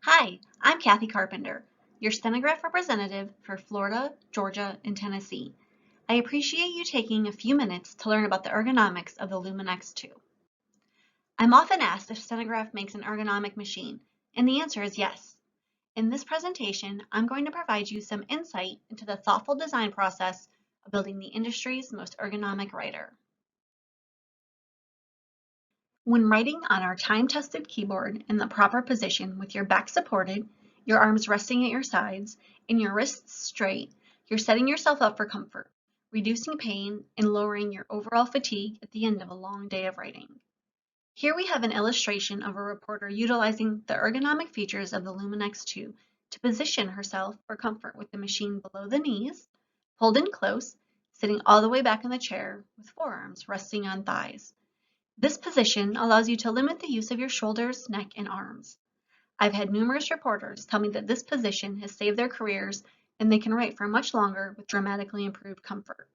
Hi, I'm Cathy Carpenter, your stenograph representative for Florida, Georgia, and Tennessee. I appreciate you taking a few minutes to learn about the ergonomics of the Luminex II. I'm often asked if Stenograph makes an ergonomic machine, and the answer is yes. In this presentation, I'm going to provide you some insight into the thoughtful design process of building the industry's most ergonomic writer. When writing on our time-tested keyboard in the proper position with your back supported, your arms resting at your sides, and your wrists straight, you're setting yourself up for comfort, reducing pain, and lowering your overall fatigue at the end of a long day of writing. Here we have an illustration of a reporter utilizing the ergonomic features of the Luminex II to position herself for comfort with the machine below the knees, pulled in close, sitting all the way back in the chair with forearms resting on thighs. This position allows you to limit the use of your shoulders, neck, and arms. I've had numerous reporters tell me that this position has saved their careers and they can write for much longer with dramatically improved comfort.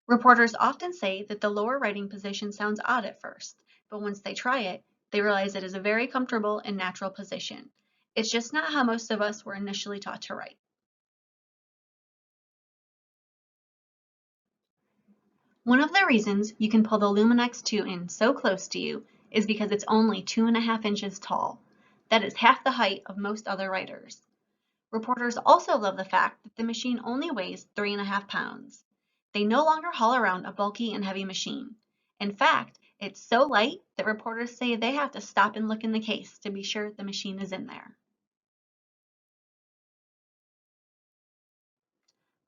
Reporters often say that the lower writing position sounds odd at first, but once they try it, they realize it is a very comfortable and natural position. It's just not how most of us were initially taught to write. One of the reasons you can pull the Luminex II in so close to you is because it's only 2.5 inches tall. That is half the height of most other writers. Reporters also love the fact that the machine only weighs 3.5 pounds. They no longer haul around a bulky and heavy machine. In fact, it's so light that reporters say they have to stop and look in the case to be sure the machine is in there.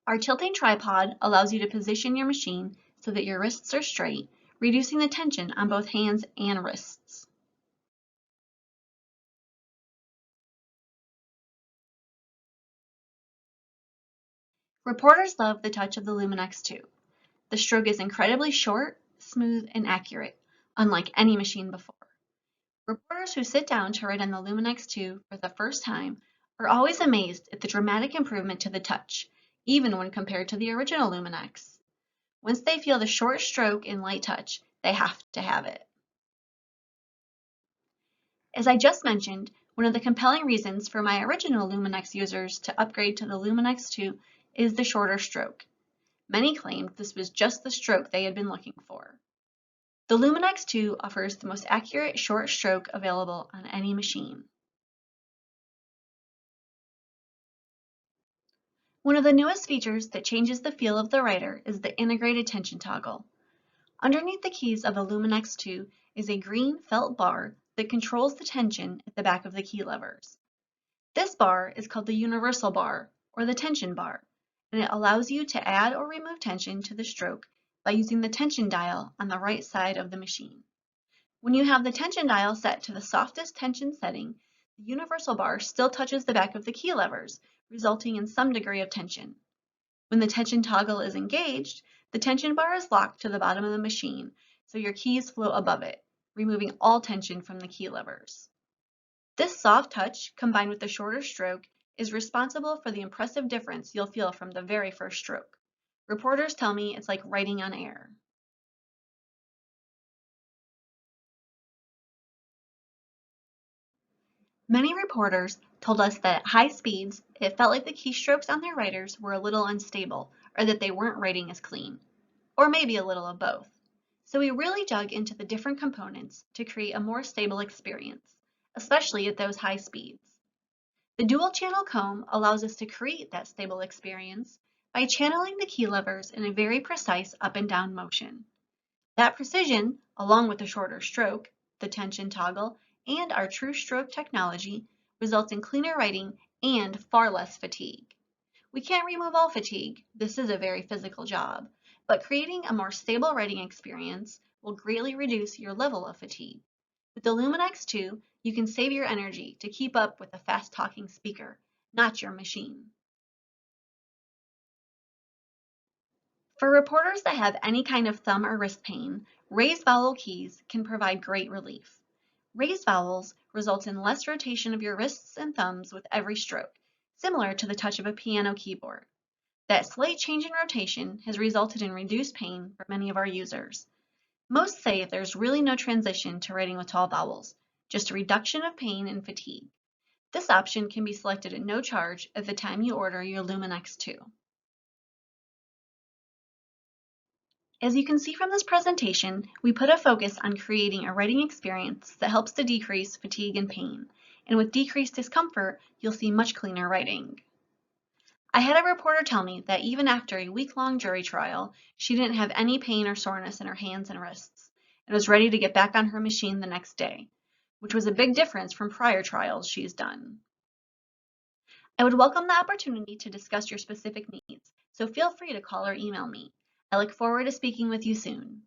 Our tilting tripod allows you to position your machine so that your wrists are straight, reducing the tension on both hands and wrists. Reporters love the touch of the Luminex II. The stroke is incredibly short, smooth, and accurate, unlike any machine before. Reporters who sit down to write on the Luminex II for the first time are always amazed at the dramatic improvement to the touch, even when compared to the original Luminex. Once they feel the short stroke and light touch, they have to have it. As I just mentioned, one of the compelling reasons for my original Luminex users to upgrade to the Luminex II is the shorter stroke. Many claimed this was just the stroke they had been looking for. The Luminex II offers the most accurate short stroke available on any machine. One of the newest features that changes the feel of the writer is the integrated tension toggle. Underneath the keys of the Luminex II is a green felt bar that controls the tension at the back of the key levers. This bar is called the universal bar or the tension bar, and it allows you to add or remove tension to the stroke by using the tension dial on the right side of the machine. When you have the tension dial set to the softest tension setting, the universal bar still touches the back of the key levers, resulting in some degree of tension. When the tension toggle is engaged, the tension bar is locked to the bottom of the machine, so your keys float above it, removing all tension from the key levers. This soft touch, combined with the shorter stroke, is responsible for the impressive difference you'll feel from the very first stroke. Reporters tell me it's like writing on air. Many reporters told us that at high speeds, it felt like the keystrokes on their writers were a little unstable or that they weren't writing as clean, or maybe a little of both. So we really dug into the different components to create a more stable experience, especially at those high speeds. The dual channel comb allows us to create that stable experience by channeling the key levers in a very precise up and down motion. That precision, along with the shorter stroke, the tension toggle, and our true stroke technology, results in cleaner writing and far less fatigue. We can't remove all fatigue, this is a very physical job, but creating a more stable writing experience will greatly reduce your level of fatigue. With the Luminex II, you can save your energy to keep up with a fast-talking speaker, not your machine. For reporters that have any kind of thumb or wrist pain, raised vowel keys can provide great relief. Raised vowels result in less rotation of your wrists and thumbs with every stroke, similar to the touch of a piano keyboard. That slight change in rotation has resulted in reduced pain for many of our users. Most say there's really no transition to writing with tall vowels, just a reduction of pain and fatigue. This option can be selected at no charge at the time you order your Luminex II. As you can see from this presentation, we put a focus on creating a writing experience that helps to decrease fatigue and pain. And with decreased discomfort, you'll see much cleaner writing. I had a reporter tell me that even after a week-long jury trial, she didn't have any pain or soreness in her hands and wrists, and was ready to get back on her machine the next day, which was a big difference from prior trials she's done. I would welcome the opportunity to discuss your specific needs, so feel free to call or email me. I look forward to speaking with you soon.